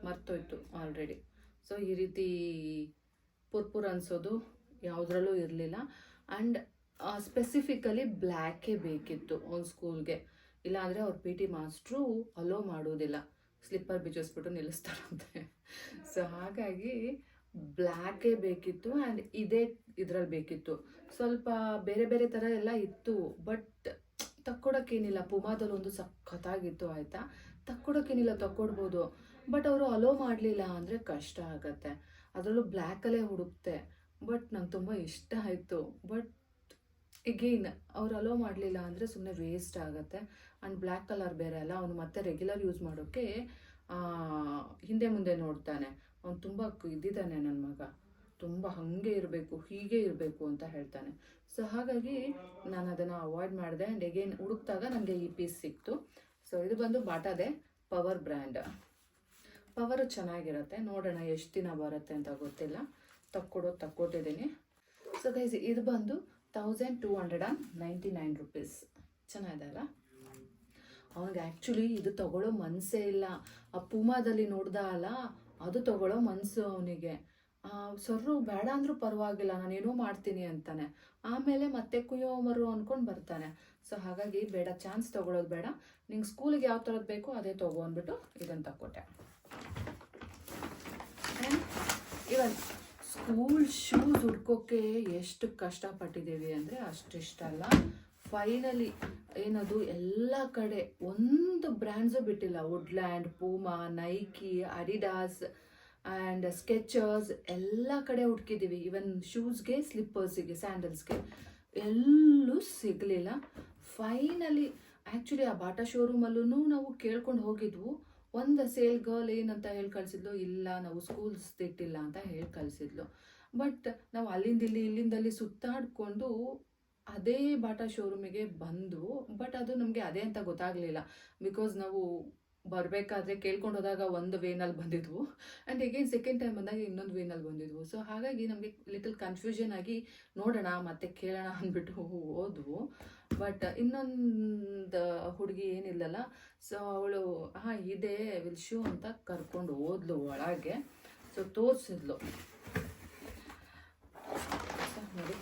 ಮರ್ತೋಯ್ತು ಆಲ್ರೆಡಿ. ಸೊ ಈ ರೀತಿ ಪುರ್ಪುರ್ ಅನಿಸೋದು ಯಾವುದ್ರಲ್ಲೂ ಇರಲಿಲ್ಲ. ಆ್ಯಂಡ್ ಸ್ಪೆಸಿಫಿಕಲಿ ಬ್ಲ್ಯಾಕೇ ಬೇಕಿತ್ತು ಅವ್ನ ಸ್ಕೂಲ್ಗೆ. ಇಲ್ಲಾಂದರೆ ಅವ್ರ ಪಿ ಟಿ ಮಾಸ್ಟ್ರು ಅಲೋ ಮಾಡೋದಿಲ್ಲ, ಸ್ಲಿಪ್ಪರ್ ಬಿಚ್ಚಿಸ್ಬಿಟ್ಟು ನಿಲ್ಲಿಸ್ತಾರಂತೆ. ಸೊ ಹಾಗಾಗಿ ಬ್ಲ್ಯಾಕೇ ಬೇಕಿತ್ತು. ಆ್ಯಂಡ್ ಇದೇ ಇದ್ರಲ್ಲಿ ಬೇಕಿತ್ತು. ಸ್ವಲ್ಪ ಬೇರೆ ಬೇರೆ ಥರ ಎಲ್ಲ ಇತ್ತು, ಬಟ್ ತಕ್ಕೊಡೋಕ್ಕೇನಿಲ್ಲ. ಪುಮಾದಲ್ಲಿ ಒಂದು ಸಖತ್ತಾಗಿತ್ತು ಆಯಿತಾ, ತಕ್ಕೊಡೋಕ್ಕೇನಿಲ್ಲ, ತಕ್ಕೊಡ್ಬೋದು. ಬಟ್ ಅವರು ಅಲೋ ಮಾಡಲಿಲ್ಲ ಅಂದರೆ ಕಷ್ಟ ಆಗುತ್ತೆ. ಅದರಲ್ಲೂ ಬ್ಲ್ಯಾಕಲ್ಲೇ ಹುಡುಕ್ತೆ, ಬಟ್ ನಂಗೆ ತುಂಬ ಇಷ್ಟ ಆಯಿತು. ಬಟ್ ಎಗೇನ್ ಅವ್ರು ಅಲೋ ಮಾಡಲಿಲ್ಲ ಅಂದರೆ ಸುಮ್ಮನೆ ವೇಸ್ಟ್ ಆಗುತ್ತೆ. ಆ್ಯಂಡ್ ಬ್ಲ್ಯಾಕ್ ಕಲರ್ ಬೇರೆ ಅಲ್ಲ, ಅವನು ಮತ್ತೆ ರೆಗ್ಯುಲರ್ ಯೂಸ್ ಮಾಡೋಕ್ಕೆ ಹಿಂದೆ ಮುಂದೆ ನೋಡ್ತಾನೆ. ಅವ್ನು ತುಂಬ ಇದ್ದಿದ್ದಾನೆ ನನ್ನ ಮಗ, ತುಂಬ ಹಾಗೆ ಇರಬೇಕು ಹೀಗೆ ಇರಬೇಕು ಅಂತ ಹೇಳ್ತಾನೆ. ಸೊ ಹಾಗಾಗಿ ನಾನು ಅದನ್ನು ಅವಾಯ್ಡ್ ಮಾಡಿದೆ. ಆ್ಯಂಡ್ ಎಗೇನ್ ಹುಡುಕ್ದಾಗ ನನಗೆ ಈ ಪೀಸ್ ಸಿಕ್ತು. ಸೊ ಇದು ಬಂದು ಬಾಟಾದೆ ಪವರ್ ಬ್ರ್ಯಾಂಡ್. ಪವರು ಚೆನ್ನಾಗಿರುತ್ತೆ, ನೋಡೋಣ ಎಷ್ಟು ದಿನ ಬರುತ್ತೆ ಅಂತ ಗೊತ್ತಿಲ್ಲ. ತಕ್ಕೊಟ್ಟಿದ್ದೀನಿ. ಸೊ ಗೈಸ್ ಇದು ಬಂದು 1299 rupees. ಚೆನ್ನಾಗಿದೆ ಅಲ್ಲ. ಅವನಿಗೆ ಆ್ಯಕ್ಚುಲಿ ಇದು ತಗೊಳ್ಳೋ ಮನಸ್ಸೇ ಇಲ್ಲ. ಆ ಪೂಮಾದಲ್ಲಿ ನೋಡ್ದ ಅಲ್ಲ, ಅದು ತಗೊಳ್ಳೋ ಮನಸ್ಸು ಅವನಿಗೆ. ಸರ್ರು ಬೇಡ ಅಂದರೂ ಪರವಾಗಿಲ್ಲ, ನಾನೇನೋ ಮಾಡ್ತೀನಿ ಅಂತಾನೆ. ಆಮೇಲೆ ಮತ್ತೆ ಕುಯ್ಯೋಮರು ಅಂದ್ಕೊಂಡು ಬರ್ತಾನೆ. ಸೊ ಹಾಗಾಗಿ ಬೇಡ, ಚಾನ್ಸ್ ತೊಗೊಳೋದು ಬೇಡ, ನಿಂಗೆ ಸ್ಕೂಲಿಗೆ ಯಾವ ಥರದ್ದು ಬೇಕೋ ಅದೇ ತಗೋ ಅಂದ್ಬಿಟ್ಟು ಇದನ್ನು ತಕ್ಕೊಟ್ಟೆ. ಇವನ್ ಸ್ಕೂಲ್ ಶೂಸ್ ಹುಡ್ಕೋಕ್ಕೆ ಎಷ್ಟು ಕಷ್ಟಪಟ್ಟಿದ್ದೀವಿ ಅಂದರೆ ಅಷ್ಟಿಷ್ಟಲ್ಲ. ಫೈನಲಿ ಏನದು ಎಲ್ಲ ಕಡೆ ಒಂದು ಬ್ರ್ಯಾಂಡ್ಸು ಬಿಟ್ಟಿಲ್ಲ. Woodland, Puma, Nike, Adidas and Skechers ಎಲ್ಲ ಕಡೆ ಹುಡ್ಕಿದ್ದೀವಿ. ಈವನ್ ಶೂಸ್ಗೆ, ಸ್ಲಿಪ್ಪರ್ಸಿಗೆ, ಸ್ಯಾಂಡಲ್ಸ್ಗೆ ಎಲ್ಲೂ ಸಿಗಲಿಲ್ಲ. ಫೈನಲಿ ಆ್ಯಕ್ಚುಲಿ ಆ ಬಾಟಾ ಶೋರೂಮಲ್ಲೂ ನಾವು ಕೇಳ್ಕೊಂಡು ಹೋಗಿದ್ವು. ಒಂದು ಸೇಲ್ ಗರ್ಲ್ ಏನಂತ ಹೇಳಿ ಕಳಿಸಿದ್ಲು, ಇಲ್ಲ ನಾವು ಸ್ಕೂಲ್ಸ್ ಇಟ್ಟಿಲ್ಲ ಅಂತ ಹೇಳಿ ಕಳಿಸಿದ್ಲು. ಬಟ್ ನಾವು ಇಲ್ಲಿಂದಲ್ಲಿ ಸುತ್ತಾಡಿಕೊಂಡು ಅದೇ ಬಾಟಾ ಶೋರೂಮಿಗೆ ಬಂದು, ಬಟ್ ಅದು ನಮಗೆ ಅದೇ ಅಂತ ಗೊತ್ತಾಗಲಿಲ್ಲ. ಬಿಕಾಸ್ ನಾವು ಬರಬೇಕಾದ್ರೆ ಕೇಳ್ಕೊಂಡು ಹೋದಾಗ ಒಂದು ವೇನಲ್ಲಿ ಬಂದಿದ್ವು, ಆ್ಯಂಡ್ ಎಗೇನ್ ಸೆಕೆಂಡ್ ಟೈಮ್ ಬಂದಾಗ ಇನ್ನೊಂದು ವೇನಲ್ಲಿ ಬಂದಿದ್ವು. ಸೊ ಹಾಗಾಗಿ ನಮಗೆ ಲಿಟಲ್ ಕನ್ಫ್ಯೂಷನ್ ಆಗಿ ನೋಡೋಣ ಮತ್ತೆ ಕೇಳೋಣ ಅಂದ್ಬಿಟ್ಟು ಹೋದ್ವು. ಬಟ್ ಇನ್ನೊಂದು ಹುಡುಗಿ ಏನಿಲ್ಲಲ್ಲ, ಸೊ ಅವಳು ಇದೆ ವಿಲ್ ಶೂ ಅಂತ ಕರ್ಕೊಂಡು ಹೋದ್ಲು ಒಳಗೆ. ಸೊ ತೋರಿಸಿದ್ಲು. ನೋಡಿ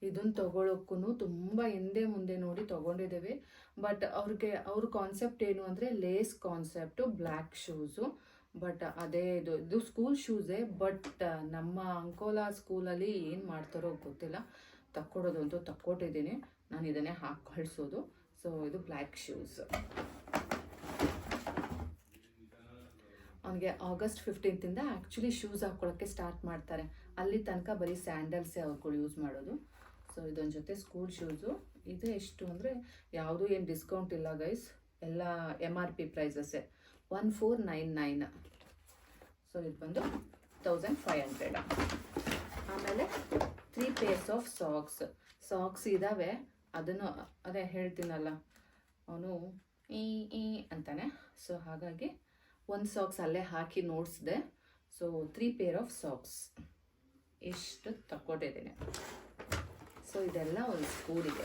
ಇದನ್ನು ತೊಗೊಳಕ್ಕೂ ತುಂಬ ಹಿಂದೆ ಮುಂದೆ ನೋಡಿ ತೊಗೊಂಡಿದ್ದೇವೆ. ಬಟ್ ಅವ್ರ ಕಾನ್ಸೆಪ್ಟ್ ಏನು ಅಂದರೆ lace concept, black shoes. But ಅದೇ ಇದು ಸ್ಕೂಲ್ ಶೂಸೇ. ಬಟ್ ನಮ್ಮ ಅಂಕೋಲಾ ಸ್ಕೂಲಲ್ಲಿ ಏನು ಮಾಡ್ತಾರೋ ಗೊತ್ತಿಲ್ಲ. ತಕ್ಕೊಡೋದಂತೂ ತಕ್ಕೊಟ್ಟಿದ್ದೀನಿ, ನಾನು ಇದನ್ನೇ ಹಾಕಿ ಕಳಿಸೋದು. ಸೊ ಇದು ಬ್ಲ್ಯಾಕ್ ಶೂಸ್. ಅವನಿಗೆ August 15th ಆ್ಯಕ್ಚುಲಿ ಶೂಸ್ ಹಾಕ್ಕೊಳ್ಳೋಕ್ಕೆ ಸ್ಟಾರ್ಟ್ ಮಾಡ್ತಾರೆ. ಅಲ್ಲಿ ತನಕ ಬರೀ ಸ್ಯಾಂಡಲ್ಸೇ ಅವ್ರುಗಳು ಯೂಸ್ ಮಾಡೋದು. ಸೊ ಇದೊಂದು ಜೊತೆ ಸ್ಕೂಲ್ ಶೂಸು. ಇದು ಎಷ್ಟು ಅಂದರೆ ಯಾವುದೂ ಏನು ಡಿಸ್ಕೌಂಟ್ ಇಲ್ಲ ಗೈಸ್, ಎಲ್ಲ MRP ಪ್ರೈಸಸ್ಸೇ, 1499. ಸೊ ಇದು ಬಂದು 1500. ಆಮೇಲೆ 3 pairs ಆಫ್ ಸಾಕ್ಸ್ ಇದ್ದಾವೆ. ಅದನ್ನು ಅದೇ ಹೇಳ್ತೀನಲ್ಲ, ಅವನು ಈ ಅಂತಾನೆ. ಸೊ ಹಾಗಾಗಿ ಒಂದು ಸಾಕ್ಸ್ ಅಲ್ಲೇ ಹಾಕಿ ನೋಡಿಸಿದೆ. ಸೊ 3 pair ಆಫ್ ಸಾಕ್ಸ್ ಇಷ್ಟು ತಕ್ಕೊಟ್ಟಿದ್ದೀನಿ. ಸೊ ಇದೆಲ್ಲ ಒಂದು ಸ್ಕೂಲಿಗೆ.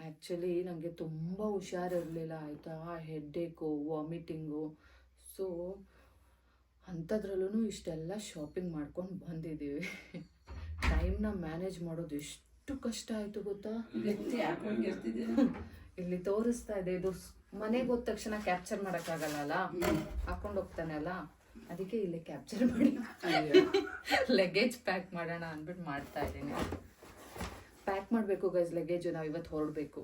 ಆ್ಯಕ್ಚುಲಿ ನನಗೆ ತುಂಬ ಹುಷಾರಿರಲಿಲ್ಲ ಆಯಿತಾ, ಹೆಡ್ಡೇಕು, ವಾಮಿಟಿಂಗು. ಸೊ ಅಂಥದ್ರಲ್ಲೂ ಇಷ್ಟೆಲ್ಲ ಶಾಪಿಂಗ್ ಮಾಡ್ಕೊಂಡು ಬಂದಿದ್ದೀವಿ. ಟೈಮ್ನ ಮ್ಯಾನೇಜ್ ಮಾಡೋದು ಎಷ್ಟು ಕಷ್ಟ ಆಯಿತು ಗೊತ್ತಾ. ಇಲ್ಲಿ ತೋರಿಸ್ತಾ ಇದೆ, ಇದು ಮನೆಗೆ ಹೋದ ತಕ್ಷಣ ಕ್ಯಾಪ್ಚರ್ ಮಾಡೋಕ್ಕಾಗಲ್ಲ, ಹಾಕೊಂಡು ಹೋಗ್ತಾನೆ ಅಲ್ಲ, ಅದಕ್ಕೆ ಇಲ್ಲಿ ಕ್ಯಾಪ್ಚರ್ ಮಾಡಿ ಲಗೇಜ್ ಪ್ಯಾಕ್ ಮಾಡೋಣ ಅಂದ್ಬಿಟ್ಟು ಮಾಡ್ತಾ ಇದ್ದೀನಿ. ಪ್ಯಾಕ್ ಮಾಡಬೇಕು ಗೈಸ್ ಲಗೇಜು, ನಾವು ಇವತ್ತು ಹೊರಡಬೇಕು.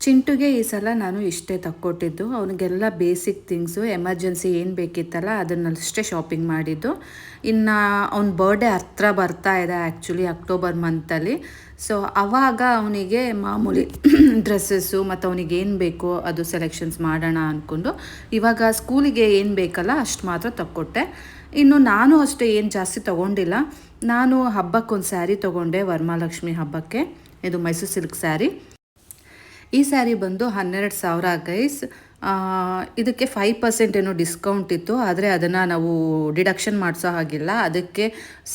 ಚಿಂಟುಗೆ ಈ ಸಲ ನಾನು ಇಷ್ಟೇ ತಕ್ಕೊಟ್ಟಿದ್ದು. ಅವನಿಗೆಲ್ಲ ಬೇಸಿಕ್ ಥಿಂಗ್ಸು, ಎಮರ್ಜೆನ್ಸಿ ಏನು ಬೇಕಿತ್ತಲ್ಲ ಅದನ್ನಷ್ಟೇ ಶಾಪಿಂಗ್ ಮಾಡಿದ್ದು. ಇನ್ನು ಅವ್ನ ಬರ್ಡೇ ಹತ್ರ ಬರ್ತಾ ಇದೆ ಆ್ಯಕ್ಚುಲಿ ಅಕ್ಟೋಬರ್ ಮಂತಲ್ಲಿ. ಸೊ ಆವಾಗ ಅವನಿಗೆ ಮಾಮೂಲಿ ಡ್ರೆಸ್ಸಸ್ಸು ಮತ್ತು ಅವನಿಗೆ ಏನು ಬೇಕೋ ಅದು ಸೆಲೆಕ್ಷನ್ಸ್ ಮಾಡೋಣ ಅಂದ್ಕೊಂಡು ಇವಾಗ ಸ್ಕೂಲಿಗೆ ಏನು ಬೇಕಲ್ಲ ಅಷ್ಟು ಮಾತ್ರ ತಕ್ಕೊಟ್ಟೆ. ಇನ್ನು ನಾನು ಅಷ್ಟೇ ಏನು ಜಾಸ್ತಿ ತೊಗೊಂಡಿಲ್ಲ. ನಾನು ಹಬ್ಬಕ್ಕೊಂದು ಸ್ಯಾರಿ ತೊಗೊಂಡೆ, ವರಮಹಾಲಕ್ಷ್ಮಿ ಹಬ್ಬಕ್ಕೆ. ಇದು ಮೈಸೂರು ಸಿಲ್ಕ್ ಸ್ಯಾರಿ. ಈ ಸ್ಯಾರಿ ಬಂದು 12,000 ಗೈಸ್. ಇದಕ್ಕೆ 5% ಏನೋ ಡಿಸ್ಕೌಂಟ್ ಇತ್ತು, ಆದರೆ ಅದನ್ನು ನಾವು ಡಿಡಕ್ಷನ್ ಮಾಡಿಸೋ ಹಾಗಿಲ್ಲ. ಅದಕ್ಕೆ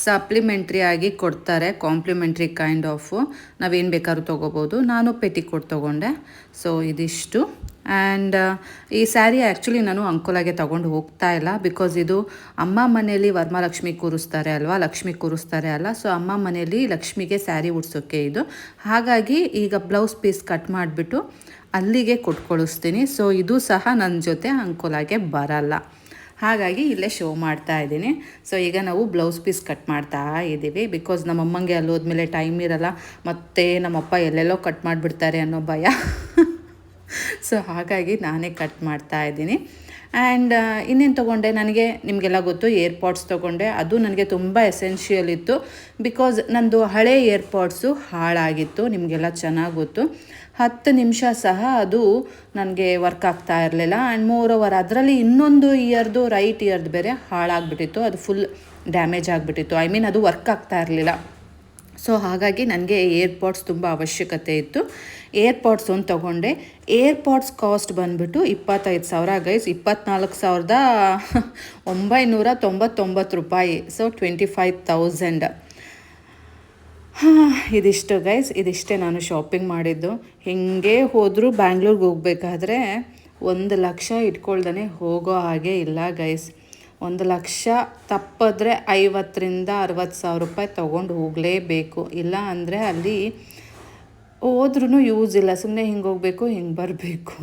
ಸಪ್ಲಿಮೆಂಟ್ರಿ ಆಗಿ ಕೊಡ್ತಾರೆ, ಕಾಂಪ್ಲಿಮೆಂಟ್ರಿ ಕೈಂಡ್ ಆಫು. ನಾವೇನು ಬೇಕಾದ್ರೂ ತೊಗೋಬೋದು. ನಾನು ಪೆಟಿಕೋಟ್ ತೊಗೊಂಡೆ. ಸೊ ಇದಿಷ್ಟು. ಆ್ಯಂಡ್ ಈ ಸ್ಯಾರಿ ಆ್ಯಕ್ಚುಲಿ ನಾನು ಅಂಕೋಲಾಗೆ ತೊಗೊಂಡು ಹೋಗ್ತಾ ಇಲ್ಲ, ಬಿಕಾಸ್ ಇದು ಅಮ್ಮ ಮನೆಯಲ್ಲಿ ವರಮಹಾಲಕ್ಷ್ಮಿ ಕೂರಿಸ್ತಾರೆ ಅಲ್ವಾ, ಲಕ್ಷ್ಮಿ ಕೂರಿಸ್ತಾರೆ ಅಲ್ಲ. ಸೊ ಅಮ್ಮ ಮನೆಯಲ್ಲಿ ಲಕ್ಷ್ಮಿಗೆ ಸ್ಯಾರಿ ಉಡ್ಸೋಕ್ಕೆ ಇದು. ಹಾಗಾಗಿ ಈಗ ಬ್ಲೌಸ್ ಪೀಸ್ ಕಟ್ ಮಾಡಿಬಿಟ್ಟು ಅಲ್ಲಿಗೆ ಕೊಟ್ಕೊಳಿಸ್ತೀನಿ. ಸೊ ಇದು ಸಹ ನನ್ನ ಜೊತೆ ಅಂಕೋಲಾಗೆ ಬರಲ್ಲ, ಹಾಗಾಗಿ ಇಲ್ಲೇ ಶೋ ಮಾಡ್ತಾ ಇದ್ದೀನಿ. ಸೊ ಈಗ ನಾವು ಬ್ಲೌಸ್ ಪೀಸ್ ಕಟ್ ಮಾಡ್ತಾ ಇದ್ದೀವಿ, ಬಿಕಾಸ್ ನಮ್ಮಮ್ಮಂಗೆ ಅಲ್ಲಿ ಹೋದ್ಮೇಲೆ ಟೈಮ್ ಇರಲ್ಲ, ಮತ್ತು ನಮ್ಮಪ್ಪ ಎಲ್ಲೆಲ್ಲೋ ಕಟ್ ಮಾಡಿಬಿಡ್ತಾರೆ ಅನ್ನೋ ಭಯ. ಸೊ ಹಾಗಾಗಿ ನಾನೇ ಕಟ್ ಮಾಡ್ತಾ ಇದ್ದೀನಿ. ಆ್ಯಂಡ್ ಇನ್ನೇನು ತೊಗೊಂಡೆ, ನನಗೆ ನಿಮಗೆಲ್ಲ ಗೊತ್ತು ಏರ್ಪಾಡ್ಸ್ ತೊಗೊಂಡೆ. ಅದು ನನಗೆ ತುಂಬ ಎಸೆನ್ಷಿಯಲ್ ಇತ್ತು, ಬಿಕಾಸ್ ನಂದು ಹಳೆ ಏರ್ಪಾಡ್ಸು ಹಾಳಾಗಿತ್ತು, ನಿಮಗೆಲ್ಲ ಚೆನ್ನಾಗಿ ಗೊತ್ತು. 10 ನಿಮಿಷ ಸಹ ಅದು ನನಗೆ ವರ್ಕ್ ಆಗ್ತಾ ಇರಲಿಲ್ಲ. ಆ್ಯಂಡ್ ಮೋರೋವರ್ ಅದರಲ್ಲಿ ಇನ್ನೊಂದು ಇಯರ್ದು ರೈಟ್ ಇಯರ್ದು ಬೇರೆ ಹಾಳಾಗಿಬಿಟ್ಟಿತ್ತು, ಅದು ಫುಲ್ ಡ್ಯಾಮೇಜ್ ಆಗಿಬಿಟ್ಟಿತ್ತು. ಐ ಮೀನ್ ಅದು ವರ್ಕ್ ಆಗ್ತಾ ಇರಲಿಲ್ಲ. ಸೊ ಹಾಗಾಗಿ ನನಗೆ ಏರ್ಪಾಡ್ಸ್ ತುಂಬ ಅವಶ್ಯಕತೆ ಇತ್ತು. ಏರ್ಪಾಡ್ಸ್ ಒಂದು ತೊಗೊಂಡೆ. ಏರ್ಪಾಡ್ಸ್ ಕಾಸ್ಟ್ ಬಂದುಬಿಟ್ಟು 25,000 ಗೈಸ್, 24,999 ರೂಪಾಯಿ. ಸೊ 25,000. ಇದಿಷ್ಟು ಗೈಸ್, ಇದಿಷ್ಟೇ ನಾನು ಶಾಪಿಂಗ್ ಮಾಡಿದ್ದು. ಹಿಂಗೆ ಹೋದರೂ ಬ್ಯಾಂಗ್ಳೂರ್ಗೆ ಹೋಗ್ಬೇಕಾದ್ರೆ 1 ಲಕ್ಷ ಇಟ್ಕೊಳ್ದೇ ಹೋಗೋ ಹಾಗೆ ಇಲ್ಲ ಗೈಸ್. 1 ಲಕ್ಷ ತಪ್ಪಿದ್ರೆ 50,000 to 60,000 ರೂಪಾಯಿ ತೊಗೊಂಡು ಹೋಗಲೇಬೇಕು. ಇಲ್ಲ ಅಂದರೆ ಅಲ್ಲಿ ಹೋದ್ರೂ ಯೂಸ್ ಇಲ್ಲ, ಸುಮ್ಮನೆ ಹಿಂಗೆ ಹೋಗಬೇಕು, ಹಿಂಗೆ ಬರಬೇಕು.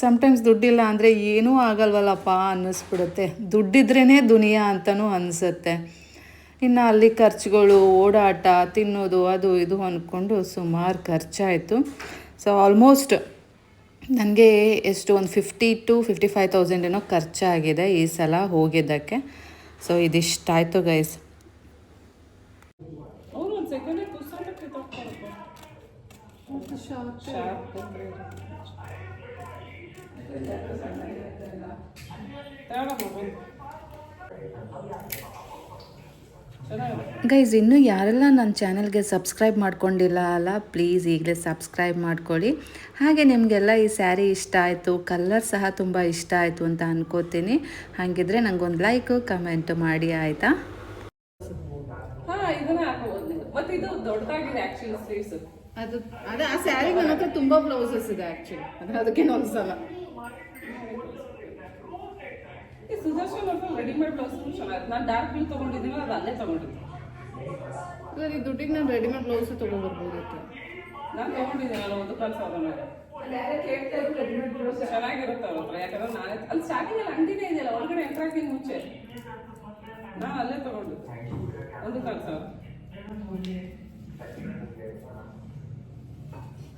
ಸಮ್ಟೈಮ್ಸ್ ದುಡ್ಡಿಲ್ಲ ಅಂದರೆ ಏನೂ ಆಗಲ್ವಲ್ಲಪ್ಪ ಅನ್ನಿಸ್ಬಿಡುತ್ತೆ. ದುಡ್ಡಿದ್ರೇ ದುನಿಯಾ ಅಂತಲೂ ಅನಿಸುತ್ತೆ. ಇನ್ನು ಅಲ್ಲಿ ಖರ್ಚುಗಳು, ಓಡಾಟ, ತಿನ್ನೋದು, ಅದು ಇದು ಅಂದ್ಕೊಂಡು ಸುಮಾರು ಖರ್ಚಾಯಿತು. ಸೊ ಆಲ್ಮೋಸ್ಟ್ ನನಗೆ ಎಷ್ಟು ಒಂದು 50,000 to 55,000 ಏನೋ ಖರ್ಚಾಗಿದೆ ಈ ಸಲ ಹೋಗಿದ್ದಕ್ಕೆ. ಸೊ ಇದಿಷ್ಟಾಯಿತು ಗೈಸ್. ಗೈಸ್, ಇನ್ನೂ ಯಾರೆಲ್ಲ ನನ್ನ ಚಾನಲ್ಗೆ ಸಬ್ಸ್ಕ್ರೈಬ್ ಮಾಡ್ಕೊಂಡಿಲ್ಲ ಅಲ್ಲ, ಪ್ಲೀಸ್ ಈಗಲೇ ಸಬ್ಸ್ಕ್ರೈಬ್ ಮಾಡ್ಕೊಳ್ಳಿ. ಹಾಗೆ ನಿಮಗೆಲ್ಲ ಈ ಸ್ಯಾರಿ ಇಷ್ಟ ಆಯಿತು, ಕಲರ್ ಸಹ ತುಂಬ ಇಷ್ಟ ಆಯಿತು ಅಂತ ಅನ್ಕೋತೀನಿ. ಹಾಗಿದ್ರೆ ನನಗೊಂದು ಲೈಕು ಕಮೆಂಟ್ ಮಾಡಿ, ಆಯಿತಾ? ಅದು ಅದೇ ಆ ಸ್ಯಾರಿ ನನ್ನ ಹತ್ರ ತುಂಬ ಬ್ಲೌಸಸ್ ಇದೆ ಆ್ಯಕ್ಚುಲಿ, ಅದಕ್ಕೆ ಒಂದ್ಸಲ ಸುದರ್ಶನ್ ಅವ್ರ ರೆಡಿಮೇಡ್ ಬ್ಲೌಸ್ ಚೆನ್ನಾಗಿ. ನಾನು ಡಾರ್ಕ್ ಬ್ಲೂ ತೊಗೊಂಡಿದ್ದೀನಿ, ಅದು ಅಲ್ಲೇ ತೊಗೊಂಡಿದ್ದೀನಿ. ಈ ದುಡ್ಡಿಗೆ ನಾನು ರೆಡಿಮೇಡ್ ಬ್ಲೌಸು ತೊಗೊಂಡ್ಬರ್ಬೋದಿತ್ತು. ನಾನು ತೊಗೊಂಡಿದ್ದೀನಲ್ಲ 1,000 ಮೇಲೆ. ಚೆನ್ನಾಗಿರುತ್ತೆ ಅವ್ರ ಹತ್ರ, ಯಾಕಂದ್ರೆ ನಾನೇ ಅಲ್ಲಿ ಸ್ಟಾರ್ಟಿಂಗಲ್ಲಿ ಅಂಗಡಿನೇ ಇದೆಯಲ್ಲ, ಒಳಗಡೆ ಎಂಟ್ರ್ ಹಾಕಿದ ಮುಂಚೆ ನಾನು ಅಲ್ಲೇ ತೊಗೊಂಡಿದ್ದೆ 1,000.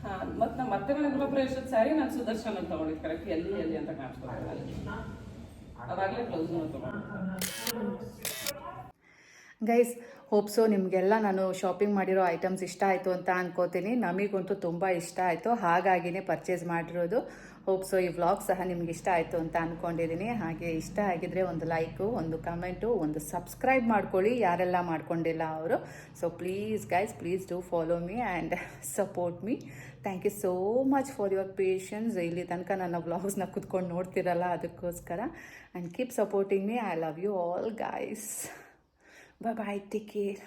ಹಾಂ, ಮತ್ತು ನಮ್ಮ ಮತ್ತೆ ಮನೆ ಗೃಹಪ್ರವೇಶದ ಸ್ಯಾರಿ ನಾನು ಸುದರ್ಶನ್ ಅಂತ ತೊಗೊಂಡಿದ್ದು. ಕರೆಕ್ಟ್ ಎಲ್ಲಿ ಅಂತ ಕಾಣಿಸ್ಕೊಳ್ತಾರೆ ಅಲ್ಲಿ, ಅವಾಗಲೇ ಬ್ಲೌಸನ್ನು ತೊಗೊಂಡು. ಗೈಸ್, ಹೋಪ್ಸೋ ನಿಮಗೆಲ್ಲ ನಾನು ಶಾಪಿಂಗ್ ಮಾಡಿರೋ ಐಟಮ್ಸ್ ಇಷ್ಟ ಆಯಿತು ಅಂತ ಅನ್ಕೋತೀನಿ. ನಮಗಂತೂ ತುಂಬ ಇಷ್ಟ ಆಯಿತು, ಹಾಗಾಗಿನೇ ಪರ್ಚೇಸ್ ಮಾಡಿರೋದು. ಹೋಪ್ಸೋ ಈ ವ್ಲಾಗ್ ಸಹ ನಿಮ್ಗೆ ಇಷ್ಟ ಆಯಿತು ಅಂತ ಅಂದ್ಕೊಂಡಿದ್ದೀನಿ. ಹಾಗೆ ಇಷ್ಟ ಆಗಿದ್ರೆ ಒಂದು ಲೈಕು, ಒಂದು ಕಮೆಂಟು, ಒಂದು ಸಬ್ಸ್ಕ್ರೈಬ್ ಮಾಡ್ಕೊಳ್ಳಿ ಯಾರೆಲ್ಲ ಮಾಡ್ಕೊಂಡಿಲ್ಲ ಅವರು. So please guys, please do follow me and support me. Thank you so much for your patience. ಇಲ್ಲಿ ತನಕ ನನ್ನ ವ್ಲಾಗ್ಸ್ನ ಕುತ್ಕೊಂಡು ನೋಡ್ತಿರಲ್ಲ, ಅದಕ್ಕೋಸ್ಕರ. And keep supporting me. I love you all guys. Bye bye, take care.